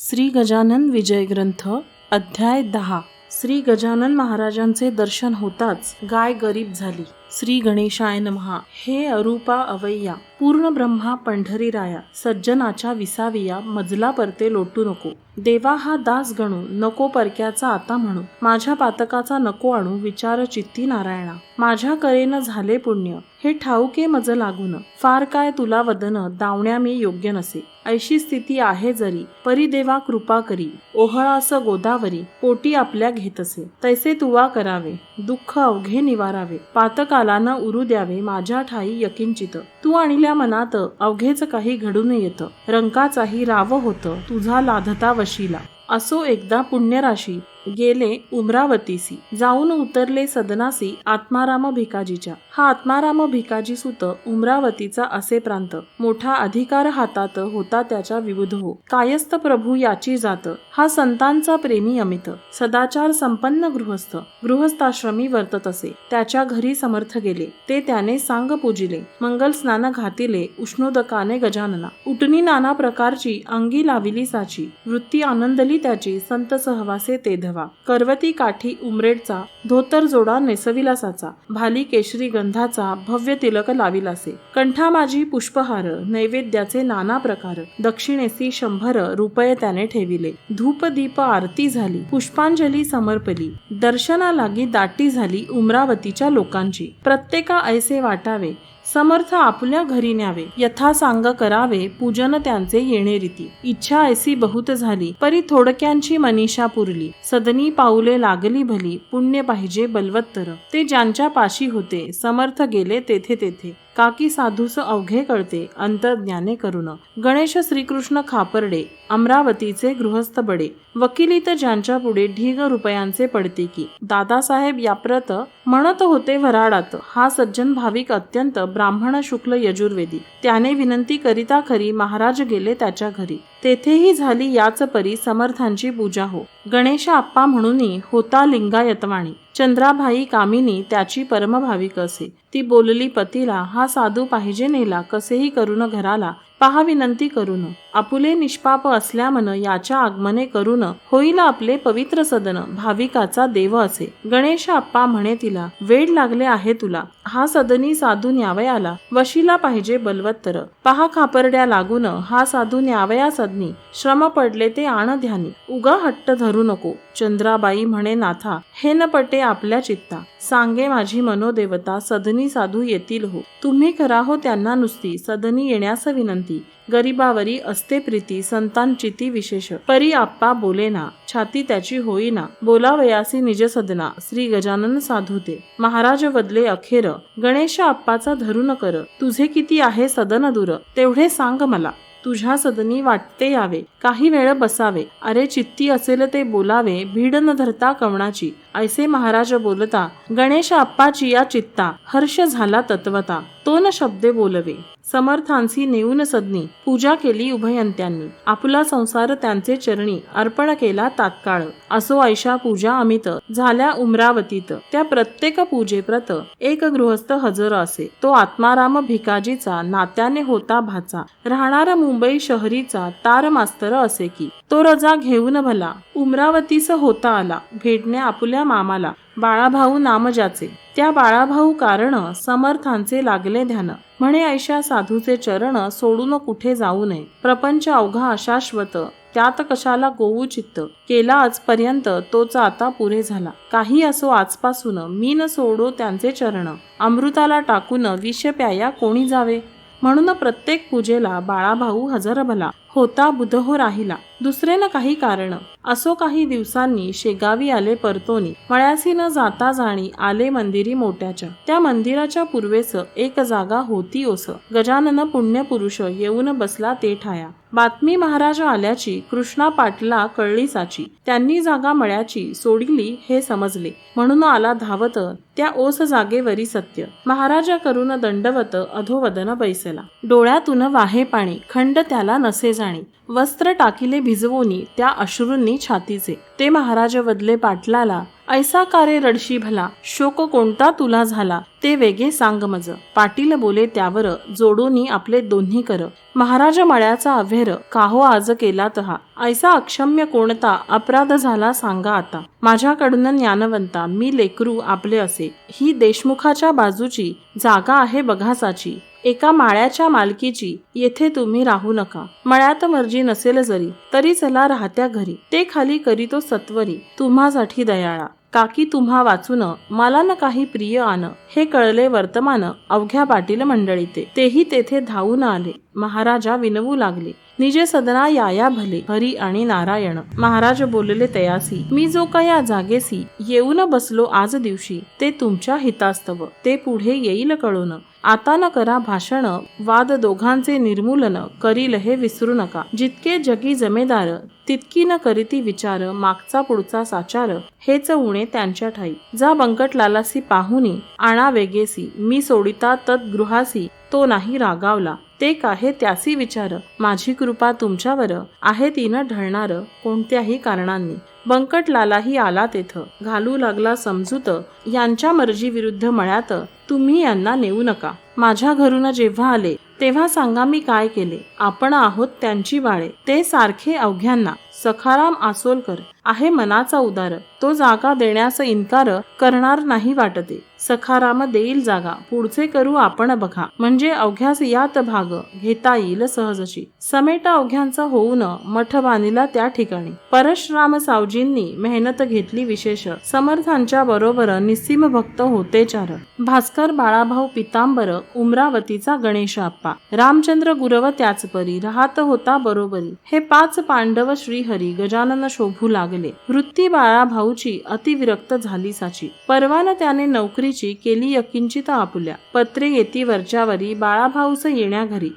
श्री गजानन विजय ग्रंथ अध्याय 10। श्री गजानन महाराजांचे दर्शन होताच गाय गरीब झाली। श्री गणेशाय नमः। हे अरूपा अवैया पूर्ण ब्रह्मा पंढरीराया, सज्जनाच्या विसाविया मजला परते लोटू नको। देवा हा दास गणू नको परक्याचा आता म्हणू, माझ्या पातकाचा नको आणू विचार चित्ती नारायणा। माझ्या करेन झाले पुण्य हे ठाऊके मज लागून, फार काय तुला वदन दावण्या मी योग्य नसे। ऐशी स्थिती आहे जरी परी देवा कृपा करी, ओहळास गोदावरी पोटी आपल्या घेतसे। तैसे तुवा करावे दुःख अवघे निवारावे, पातकाला न उरू द्यावे माझ्या ठाई यकिंचित। तू आणल्या मनात अवघेच काही घडून येत, रंकाचाही राव होत तुझा लाधता वशीला। असो एकदा पुण्यराशी गेले उमरावतीसी, जाऊन उतरले सदनासी आत्माराम भिकाजीच्या। हा आत्माराम भिकाजी सुत उमरावतीचा असे प्रांत, मोठा अधिकार हातात होता त्याच्या विबुध हो। कायस्थ प्रभू याची जात, हा संतांचा प्रेमी अमित। सदाचार संपन्न गृहस्थ गृहस्थाश्रमी वर्तत असे, त्याच्या घरी समर्थ गेले ते त्याने सांग पूजिले। मंगल स्नान घातिले उष्णोदकाने गजानना, उटणी नाना प्रकारची अंगी लाविली साची। वृत्ती आनंदली त्याची संत सहवासे ते करवती काठी उमरेडचा, धोतर जोडा नेसविला साचा। भाली केशरी गंधाचा भव्य तिलक लाविलासे, कंठा माझी पुष्पहार नैवेद्याचे नाना प्रकार। दक्षिणेसी 100 रुपये त्याने ठेविले, धूप दीप आरती झाली पुष्पांजली समर्पली। दर्शना लागी दाटी झाली उमरावतीच्या लोकांची, प्रत्येका ऐसे वाटावे समर्थ आपल्या घरी न्यावे। यथा सांग करावे पूजन त्यांचे येणे रीती, इच्छा ऐसी बहुत झाली परी थोडक्यांची मनीषा पुरली। सदनी पाऊले लागली भली पुण्य पाहिजे बलवत्तर, ते ज्यांच्या पाशी होते समर्थ गेले तेथे तेथे। काकी साधूस अवघे कळते अंतर्ज्ञाने करून, गणेश श्रीकृष्ण खापर्डे अमरावतीचे गृहस्थ बडे। वकिलीत ज्यांच्या पुढे ढीग रुपयांचे पडते की, दादासाहेब याप्रत म्हणत होते वराडात। हा सज्जन भाविक अत्यंत ब्राह्मण शुक्ल यजुर्वेदी, त्याने विनंती करिता खरी महाराज गेले त्याच्या घरी। तेथेही झाली याच परी समर्थांची पूजा हो। गणेश आप्पा म्हणून होता लिंगायतवाणी, चंद्राभाई कामिनी त्याची परमभाविक असे। ती बोलली पतीला, हा साधू पाहिजे नेला कसेही करून घराला, पहा विनंती करून। आपुले निष्पाप असल्यामन याच्या आगमने करून, होईल आपले पवित्र सदन भाविकाचा देव असे। गणेश आप्पा म्हणे तिला, वेड लागले आहे तुला, हा सदनी साधू न्यावयाला वशीला पाहिजे बलवत्तर। पहा खापर्ड्या लागून हा साधू न्यावया सदनी, श्रम पडले ते आण ध्यानी, उगा हट्ट धरू नको। चंद्राबाई म्हणे, नाथा हे न पटे आपल्या चित्ता, सांगे माझी मनोदेवता सदनी साधू येतील हो। तुम्ही करा हो त्यांना नुसती सदनी येण्यास विनंती, गरीबावरी असते प्रीती संतांचिती विशेष। परी आप्पा बोलेना छाती त्याची होईना, बोलावयासी निज सदना श्री गजानन साधू ते। महाराज वदले अखेर गणेश आप्पाचा धरून कर, तुझे किती आहे सदन दूर तेवढे सांग मला। तुझ्या सदनी वाटते यावे काही वेळ बसावे, अरे चित्ती असेल ते बोलावे भीड न धरता कवणाची। ऐसे महाराज बोलता गणेश आप्पाची या चित्ता, हर्ष झाला तत्वता तो न शब्दे बोलवे। समर्थांसी नेऊन सदनी पूजा केली उभयंत्यांनी, आपला संसार त्यांचे चरणी अर्पण केला तात्काळ। असो ऐशा पूजा अमित झाल्या उमरावतीत, त्या प्रत्येक पूजेप्रत एक गृहस्थ हजर असे। तो आत्माराम भिकाजीचा नात्याने होता भाचा, राहणारा मुंबई शहरीचा तार मास्तर असे की। तो रजा घेऊन भला उमरावतीस होता आला, भेटणे आपुल्या मामाला बाळाभाऊ नाम ज्याचे। त्या बाळाभाऊ कारण समर्थांचे लागले ध्यान, म्हणे ऐशा साधूचे चरण सोडून कुठे जाऊ नये। प्रपंच अवघा अशाश्वत त्यात कशाला गोवू चित्त, केला आजपर्यंत तोच आता पुरे झाला। काही असो आजपासून मी न सोडो त्यांचे चरण, अमृताला टाकून विष प्याया कोणी जावे। म्हणून प्रत्येक पूजेला बाळाभाऊ हजर भला होता बुधहो राहिला, दुसरे न काही कारण। असो काही दिवसांनी शेगावी आले परतोनी, मळ्यासी न जाता जाणी आले मंदिरी मोठ्याच्या। त्या मंदिराच्या पूर्वेस एक जागा होती ओस, गजानन पुण्यपुरुष येऊन बसला ते ठाया। बातमी महाराज आल्याची कृष्णा पाटला कळली साची, त्यांनी जागा मळ्याची सोडिली हे समजले, म्हणून आला धावत त्या ओस जागेवरी सत्य। महाराजा करून दंडवत अधोवदन बैसला, डोळ्यातून वाहे पाणी खंड त्याला नसे जाणी। वस्त्र टाकिले भिजवोनी त्या अश्रूंनी छातीचे, ते महाराज वदले पाटलाला, ऐसा कारे रडशी भला, शोक कोणता तुला झाला, ते वेगे सांग मज. पाटील बोले त्यावर, जोडूनी आपले दोन्ही कर. महाराज मळ्याचा अभेर, काहो आज केला तहा. ऐसा अक्षम्य कोणता, अपराध झाला सांगा आता. माझ्याकडून ज्ञानवंता, मी लेकरू आपले असे. ही देशमुखाच्या बाजूची जागा आहे बघासाची. एका माळ्याच्या मालकीची, येथे तुम्ही राहू नका. मळ्यात मर्जी नसेल जरी, तरी चला राहत्या घरी. ते खाली करीतो सत्वरी, तुम्हासाठी दयाळा. काकी तुम्हा वाचून, मला न काही प्रिय आन. हे कळले वर्तमान, अवघ्या पाटील मंडळी तेही तेथे धावून आले. महाराजा विनवू लागले, निजे सदना याया भले, हरी आणि नारायण. महाराज बोलले तयासी, मी जो का या जागेसी येऊन बसलो आज दिवशी, ते तुमच्या हितास्तव. ते पुढे येईल कळून. आता न करा भाषण, वाद दोघांचे निर्मूलन करील हे विसरू नका. जितके जगी जमेदार, तितकी न करीती विचार. मागचा पुढचा साचार, हेच उणे त्यांच्या ठाई. जा बंकटलालासी पाहुनी, आणा वेगेसी. मी सोडिता तद्गृहासी, तो नाही रागावला. ते काहे त्यासी विचार. माझी कृपा तुमच्यावर आहे, ती न ढळणार कोणत्याही कारणांनी. बंकटलालाही आला तेथ, घालू लागला समजूत. यांच्या मर्जी विरुद्ध मळ्यात, तुम्ही यांना नेऊ नका. माझ्या घरून जेव्हा आले, तेव्हा सांगा मी काय केले. आपण आहोत त्यांची बाळे. ते सारखे अवघ्यांना. सखाराम आसोलकर आहे मनाचा उदार. तो जागा देण्यास इन्कार करणार नाही वाटते. सखाराम देईल जागा, पुढचे करू आपण बघा. म्हणजे अवघ्यास यात भाग घेता येईल सहजशी. समेट अवघ्यांचा होऊन मठ बांधिला त्या ठिकाणी. परशुराम सावजींनी मेहनत घेतली विशेष. समर्थांच्या बरोबर निस्सीम भक्त होते चार. भास्कर बाळाभाऊ पितांबर, उमरावतीचा गणेश आप्पा. रामचंद्र गुरव त्याच परी, राहत होता बरोबरी. हे 5 पांडव श्रीहरी गजानन शोभू लागले. वृत्ती बाळाभाऊची अतिविरक्त झाली साची. परवान त्याने नोकरीची केली यकिंचित आपुल्या. पत्रे येती वरच्यावरी, बाळाभाऊस येण्या घरी.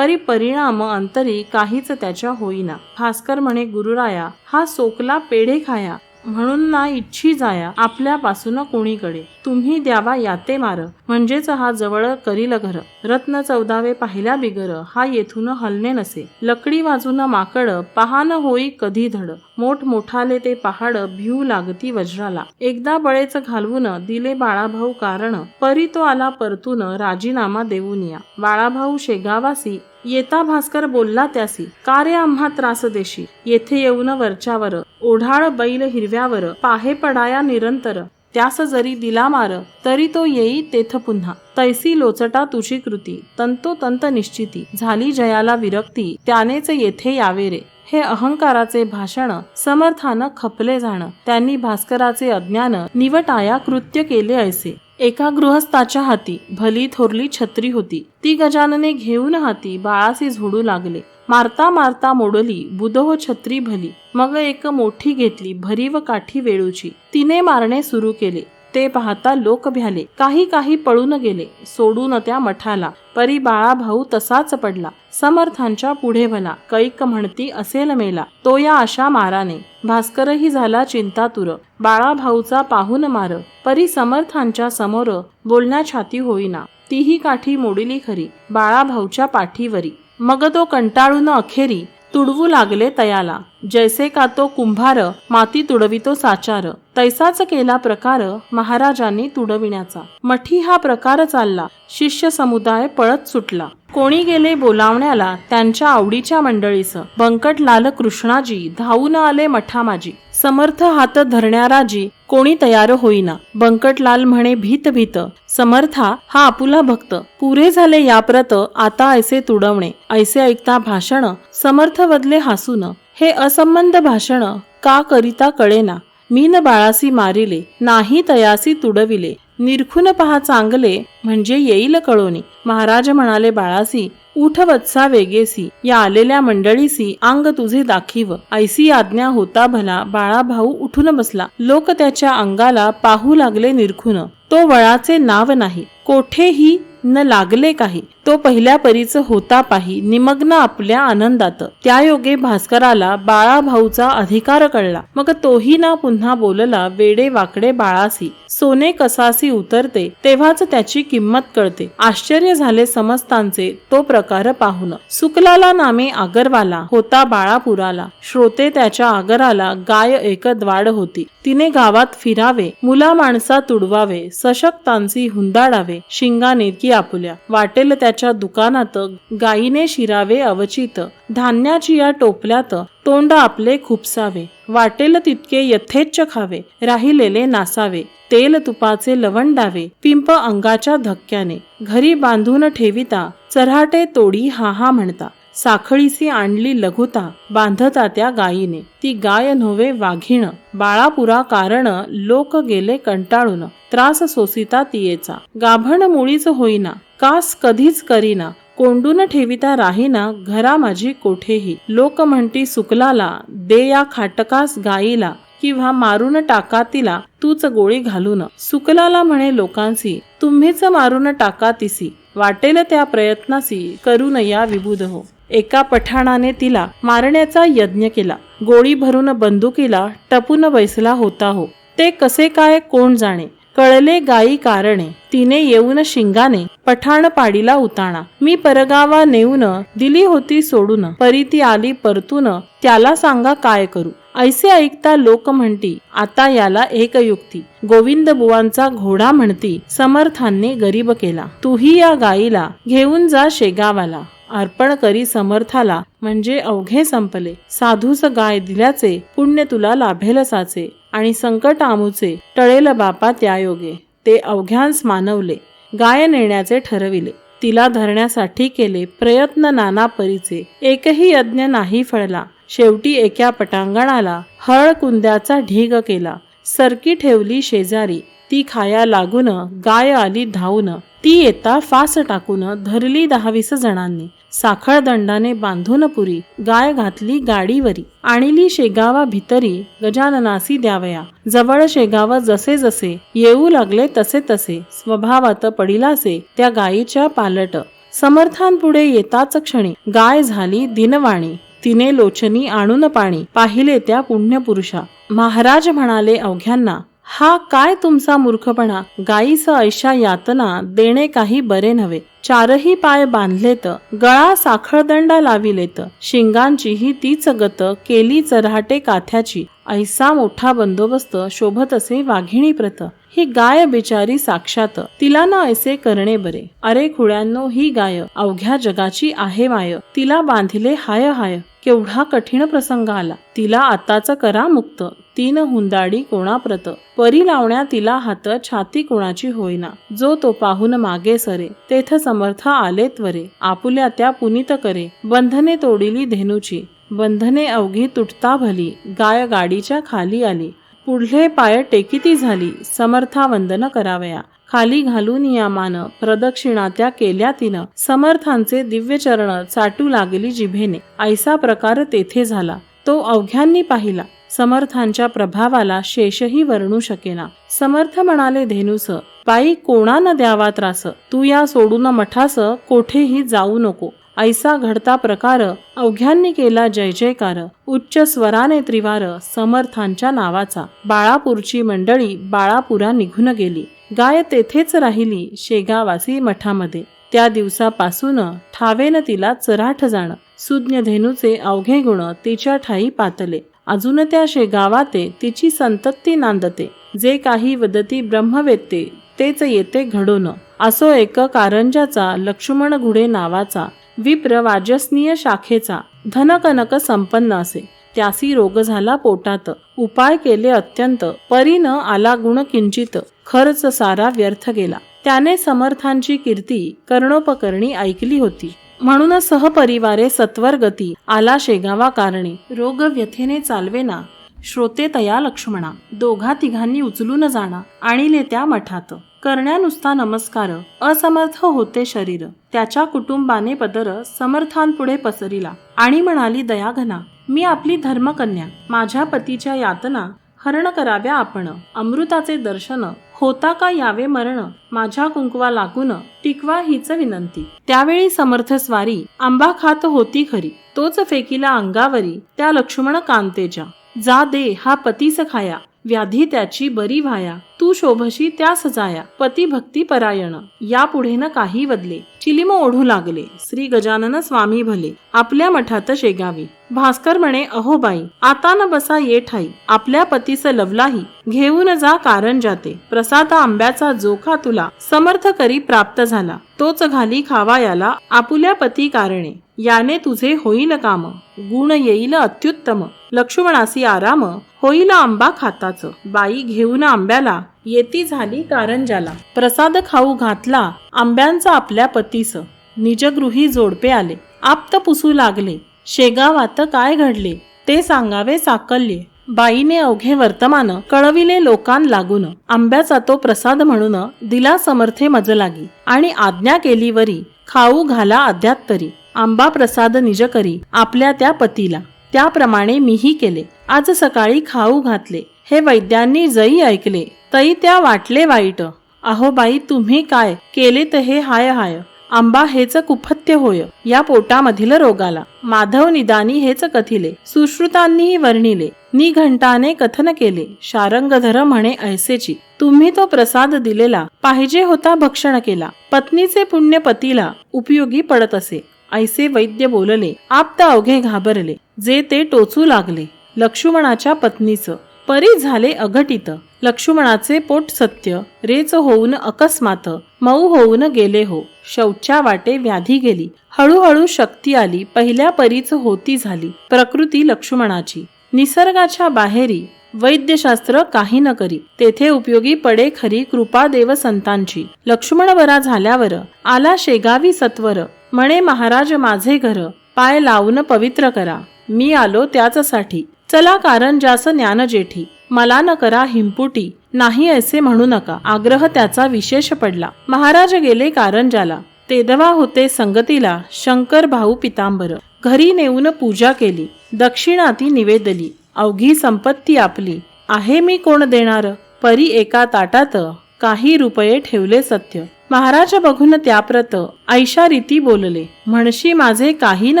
परिणाम अंतरी काहीच त्याच्या होईना. भास्कर म्हणे, गुरुराया हा सोकला पेढे खाया, म्हणून ना इच्छी जाया आपल्यापासून कोणीकडे. तुम्ही द्यावा याते मार, म्हणजेच हा जवळ करील घर. रत्न 14 पाहिल्या बिगर, हा येथून हलने नसे. लकडी वाजून माकड, पहान होई कधी धड. मोठ मोठाले ते पहाड, भिऊ लागती वज्राला. एकदा बळेच घालवून दिले बाळाभाऊ कारण. परी तो आला परतून, राजीनामा देऊन या. बाळाभाऊ शेगावासी, येता भास्कर बोलला त्यासी, का रे आम्हा त्रास देशी. येथे येऊन वरच्यावर, ओढाळ बैल हिरव्यावर. पाहे पडाया निरंतर, त्यास जरी दिला मार, तरी तो येई तेथ पुन्हा. तैसी लोचटा तुझी कृती, तंतोतंत निश्चिती. झाली जयाला विरक्ती, त्यानेच येथे यावे रे. हे अहंकाराचे भाषण समर्थानं खपले जाण. त्यांनी भास्कराचे अज्ञान निवटाया कृत्य केले ऐसे. एका गृहस्थाच्या हाती भली थोरली छत्री होती. ती गजानने घेऊन हाती बाळासी झोडू लागले. मारता मारता मोडली बुधो छत्री भली. मग एक मोठी घेतली भरीव काठी वेळूची. तिने मारणे सुरू केले. ते पाहता लोक भ्याले. काही पळून गेले सोडून त्या मठाला. परी बाळाभाऊ तसाच पडला. समर्थांच्या पुढे भला. कैक म्हणती असेल मेला तो या अशा माराने. भास्करही झाला चिंतातुर. बाळाभाऊचा पाहून मार. परी समर्थांच्या समोर बोलण्या छाती होईना. तीही काठी मोडली खरी बाळाभाऊच्या पाठीवरी. मग तो कंटाळून अखेरी तुडवू लागले तयाला. जैसे का तो कुंभार माती तुडवितो साचार. तैसाच केला प्रकार महाराजांनी तुडविण्याचा. मठी हा प्रकार चालला. शिष्य समुदाय पळत सुटला. कोणी गेले बोलावण्याला त्यांच्या आवडीच्या मंडळीस. बंकटलाल कृष्णाजी धावून आले मठामाजी. समर्थ हात धरण्याराजी कोणी तयार होईना. बंकटलाल म्हणे भीत भीत, समर्था हा आपुला भक्त. पुरे झाले याप्रत आता ऐसे तुडवणे. ऐसे ऐकता भाषण समर्थ वदले हसून. हे असंबंध भाषण का करिता कळेना. मीन बाळासी मारिले नाही तयासी तुडविले. निरखून पहा चांगले म्हणजे येईल कळोनी. महाराज म्हणाले बाळासी, उठ वत्सा वेगेसी. या आलेल्या मंडळीसी अंग तुझे दाखीव. ऐसी आज्ञा होता भला. बाळाभाऊ उठून बसला. लोक त्याच्या अंगाला पाहू लागले निरखून. तो वळाचे नाव नाही. कोठेही न लागले काही. तो पहिल्या परीच होता पाही निमग्न आपल्या आनंदात. त्या योगे भास्कराला बाळा भाऊचा अधिकार कळला. मग तोही ना पुन्हा बोलला वेडे वाकडे बाळासी. सोने कसासी उतरते तेव्हाच त्याची किंमत कळते. आश्चर्य झाले समस्तांचे तो प्रकार पाहून. सुकलाला नामे आगरवाला होता बाळापुराला. श्रोते त्याच्या आगराला गाय एक द्वाड होती. तिने गावात फिरावे मुला माणसा तुडवावे. सशक्तांची हुंदाडावे शिंगाने की आपुल्या. वाटेल त्याच्या दुकानात गायीने शिरावे अवचित. धान्याची या टोपल्यात तोंड आपले खुपसावे. वाटेल तितके यथेच्छ खावे राहिलेले नासावे. तेल तुपाचे लवंडावे पिंप अंगाच्या धक्क्याने. घरी बांधून ठेविता चऱ्हाटे तोडी हा हा म्हणता. साखळीसी आणली लघुता बांधता त्या गायीने. ती गाय नव्हे वाघीण. बाळापुरा कारण लोक गेले कंटाळून. त्रास सोसिता तियेचा गाभण मुळीच होईना. कास कधीच करीना. कोंडून ठेविता राहीना घरा माझी कोठेही. लोक म्हणती सुकलाला दे या खाटकास गाईला. किंवा मारून टाका तिला तूच गोळी घालून. सुकलाला म्हणे लोकांसी तुम्हीच मारून टाका तिसी. वाटेल त्या प्रयत्नासी करून या विबुध हो. एका पठाणाने तिला मारण्याचा यज्ञ केला. गोळी भरून बंदुकीला टपून बैसला होता हो. ते कसे काय कोण जाणे. कळले गायी कारणे. तिने येऊन शिंगाने पठाण पाडीला उताणा. मी परगावा नेऊन दिली होती सोडून. परी ती आली परतून त्याला सांगा काय करू. ऐसे ऐकता लोक म्हणती आता याला एक युक्ती. गोविंद बुवांचा घोडा म्हणती समर्थांनी गरीब केला. तूही या गाईला घेऊन जा शेगावाला. अर्पण करी समर्थाला म्हणजे अवघे संपले. साधूस गाय दिल्याचे पुण्य तुला लाभेल साचे. आणि संकट आमुचे टळेल बापा त्या योगे. ते अवघ्यांस मानवले गाय नेण्याचे ठरविले. तिला धरण्यासाठी केले प्रयत्न नाना परीचे. एकही यज्ञ नाही फळला. शेवटी एका पटांगणाला हळ कुंद्याचा ढीग केला. सरकी ठेवली शेजारी ती खाया लागून. गाय आली धावून ती येता फास टाकून. धरली 10-20 जणांनी. साखळ दंडाने बांधून पुरी गाय घातली गाडीवरी. आणली शेगावा भितरी गजाननासी द्यावया. जवळ शेगाव जसे जसे येऊ लागले तसे तसे. स्वभावात पडिलासे त्या गायीच्या पालट. समर्थांपुढे येताच क्षणी गाय झाली दिनवाणी. तिने लोचनी आणून पाणी पाहिले त्या पुण्यपुरुषा. महाराज म्हणाले अवघ्यांना हा काय तुमचा मूर्खपणा. गायीस ऐशा यातना देणे काही बरे नव्हे. 4ही पाय बांधलेत गळा साखळदंडा लाविलेत. शिंगांचीही तीच गत केली चऱ्हाटे काथ्याची. ऐसा मोठा बंदोबस्त शोभत असे वाघिणी प्रत. ही गाय बिचारी साक्षात तिला ना ऐसे करणे बरे. अरे खुळ्यांनो ही गाय अवघ्या जगाची आहे माय. तिला बांधिले हाय हाय. केवढा कठीण प्रसंग आला. तिला आताच करा मुक्त. 3 हुंदाडी कोणाप्रत. परी लावण्या तिला हात छाती कोणाची होईना. जो तो पाहून मागे सरे. तेथ समर्थ आले त्वरे. आपुल्या त्या पुनीत करे. बंधने तोडिली धेनूची. बंधने अवघी तुटता भली. गाय गाडीच्या खाली आली. पुढले पाय टेकिती झाली. समर्था वंदन करावया. खाली घालून या मान प्रदक्षिणा त्या केल्या तिनं. समर्थांचे दिव्य चरण चाटू लागली जिभेने. ऐसा प्रकार तेथे झाला तो अवघ्यांनी पाहिला. समर्थांच्या प्रभावाला शेषही वर्णू शकेना. समर्थ म्हणाले धेनुस बाई कोणा न द्यावा त्रास. तू या सोडून मठास कोठेही जाऊ नको. ऐसा घडता प्रकार अवघ्यांनी केला जय जयकार. उच्च स्वराने त्रिवार समर्थांच्या नावाचा. बाळापूरची मंडळी बाळापुरा निघून गेली. गाय तेथेच राहिली शेगावासी मठामध्ये. त्या दिवसापासून ठावेन तिला चराठ जाण. सुज्ञ धेनूचे अवघे गुण तिच्या ठाई पातले. अजून त्या शेगावाते तिची संतती नांदते. जे काही वदती ब्रह्मवेत्ते तेच येते घडून. असो एक कारंजाचा लक्ष्मण घुडे नावाचा. विप्र वाजसनीय शाखेचा. धनकनक संपन्न असे. त्यासी रोग झाला पोटात. उपाय केले अत्यंत. परीन आला गुण किंचित. खर्च सारा व्यर्थ गेला. त्याने समर्थांची कीर्ती कर्णोपकरणी ऐकली होती. म्हणून सहपरिवारे सत्वर गती आला शेगावा कारणे. रोग व्यथेने चालवेना श्रोते तया लक्ष्मणा. दोघा तिघांनी उचलून जाणा आणिले त्या मठात. करण्या नुसता नमस्कार असमर्थ होते शरीर. त्याच्या कुटुंबाने पदर समर्थांपुढे पसरिला आणि म्हणाली दयाघना मी आपली धर्मकन्या. माझ्या पतीच्या यातना हरण कराव्या आपण. अमृताचे दर्शन होता का यावे मरण, माझ्या कुंकवा लागून टिकवा हीच विनंती. त्यावेळी समर्थ स्वारी आंबा खात होती खरी, तोच फेकीला अंगावरी त्या लक्ष्मण कांतेच्या. जा दे हा पतीस खाया, व्याधी त्याची बरी व्हाया, तू शोभशी त्यास जाया, पती भक्ती परायण. या पुढे न काही वदले, चिलिम ओढू लागले. श्री गजानन स्वामी भले, आपल्या मठात शेगावी. भास्कर म्हणे, अहो बाई, आता न बसा ये ठाई, आपल्या पतीस लवलाही, घेऊन जा कारण जाते. प्रसाद आंब्याचा जोखा तुला, समर्थ करी प्राप्त झाला, तोच घाली खावायाला, आपुल्या पती कारणे. याने तुझे होईल काम, गुण येईल अत्युत्तम, लक्ष्मणासी आराम, होईल आंबा खाताच. बाई घेऊन आंब्याला, येती झाली कारंजाला. प्रसाद खाऊ घातला आंब्यांचा आपल्या पतीस, निजगृही जोडपे आले, आप्त पुसू लागले. शेगावात काय घडले ते सांगावे साकल्ये. बाईने अवघे वर्तमान कळविले लोकां लागून, आंब्याचा तो प्रसाद म्हणून दिला समर्थे मज लागी, आणि आज्ञा केली वरी, खाऊ घाला अद्याप तरी. आंबा प्रसाद निज करी आपल्या त्या पतीला, त्याप्रमाणे मीही केले. आज सकाळी खाऊ घातले, हे वैद्यांनी जई ऐकले, तई त्या वाटले वाईट. अहो बाई, तुम्ही काय केले ते हे हाय हाय, आंबा हेच कुपथ्य होय, या पोटामधील रोगाला. माधव निदानी हेच कथिले, सुश्रुतांनीही वर्णिले, निघंटाने कथन केले. शारंगधर म्हणे ऐसेची, तुम्ही तो प्रसाद दिलेला, पाहिजे होता भक्षण केला. पत्नीचे पुण्य पतीला उपयोगी पडत असे, ऐसे वैद्य बोलले. आप्त अवघे घाबरले, जे ते टोचू लागले. लक्ष्मणाच्या पत्नीच परी झाले अघटित, लक्ष्मणाचे पोट सत्य, रेच होऊन अकस्मात, मऊ होऊन गेले हो. शौच्या वाटे व्याधी गेली, हळूहळू शक्ती आली, पहिल्या परीच होती झाली प्रकृती लक्ष्मणाची. निसर्गाच्या बाहेरी वैद्यशास्त्र काही न करी, तेथे उपयोगी पडे खरी कृपा देव संतांची. लक्ष्मण बरा झाल्यावर आला शेगावी सत्वर, म्हणे महाराज माझे घर, पाय लावून पवित्र करा. मी आलो त्याचसाठी, चला कारण जास ज्ञान जेठी, मला न करा हिंपुटी, नाही असे म्हणू नका. आग्रह त्याचा विशेष पडला. महाराज गेले कारंजाला, तेदवा होते संगतीला शंकर भाऊ पितांबर. घरी नेऊन पूजा केली, दक्षिणाती निवेदली, अवघी संपत्ती आपली, आहे मी कोण देणार. परी एका ताटात काही रुपये ठेवले सत्य. महाराज बघून त्याप्रत ऐशा रीती बोलले, म्हणशी माझे काही न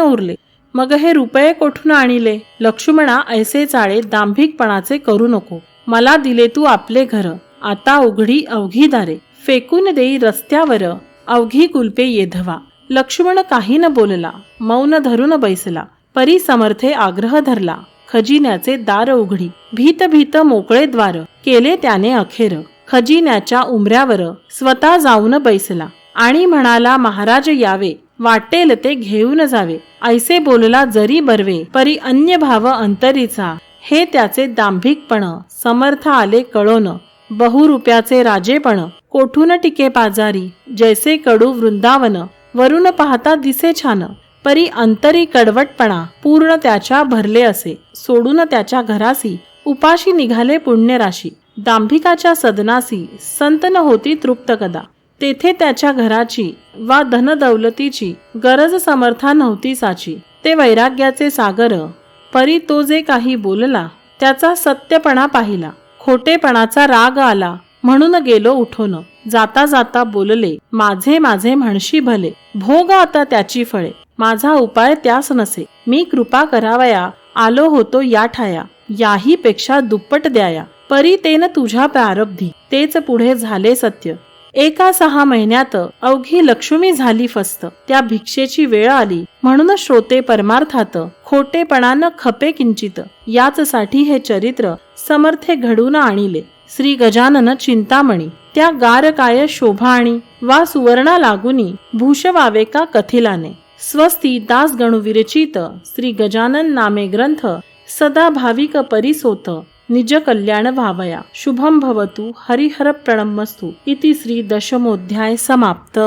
उरले, मग हे रुपये कोठून आणले. लक्ष्मणा ऐसे चाळे दांभिकपणाचे करू नको, मला दिले तू आपले घर, आता उघडी अवघी दारे, फेकून देई रस्त्यावर अवघी कुलपे येधवा. लक्ष्मण काही न बोलला, मौन धरून बैसला. परी समर्थे आग्रह धरला, खजिन्याचे दार उघडी, भीत भीत मोकळे द्वार, केले त्याने अखेर. खजिन्याच्या उमऱ्यावर स्वतः जाऊन बैसला, आणि म्हणाला महाराज यावे, वाटेल ते घेऊन जावे. ऐसे बोलला जरी बर्वे, परी अन्य भाव अंतरीचा, हे त्याचे दांभिकपण. समर्थ आले कळोन, बहुरुप्याचे राजेपण, कोठून टिके पाजारी, जैसे कडू वृंदावन, वरून पाहता दिसे छान. परी अंतरी कडवटपणा पूर्ण त्याच्या भरले असे, सोडून त्याच्या घरासी उपाशी निघाले पुण्यराशी. दांभिकाच्या सदनासी संत न होती तृप्त कदा, तेथे त्याच्या घराची वा धनदौलतीची गरज समर्था नव्हती साची. ते वैराग्याचे सागर. परी तो जे काही बोलला त्याचा सत्यपणा पाहिला, खोटेपणाचा राग आला, म्हणून गेलो उठून. जाता जाता बोलले, माझे माझे म्हणशी भले, भोग आता त्याची फळे, माझा उपाय त्यास नसे. मी कृपा करावया आलो होतो या ठाया, याही पेक्षा दुप्पट द्याया. परी तेन तुझ्या प्रारब्धी, तेच पुढे झाले सत्य. एका 6 महिन्यात अवघी लक्ष्मी झाली फस्त. त्या भिक्षेची वेळ आली, म्हणून श्रोते परमार्थात, खोटेपणान खपे किंचित. याच साठी हे चरित्र समर्थे घडून आणिले. श्री गजानन चिंतामणी, त्या गार काय शोभा आणि, वा सुवर्णा लागुनी भूषवावे का कथिलाने. स्वस्ती दास गणू विरचित श्री गजानन नामे ग्रंथ, सदा भाविक परिसोत, निज कल्याण भावया. शुभम भवतु. हरिहर प्रणमस्तु. इति श्री दशमोध्याय समाप्त.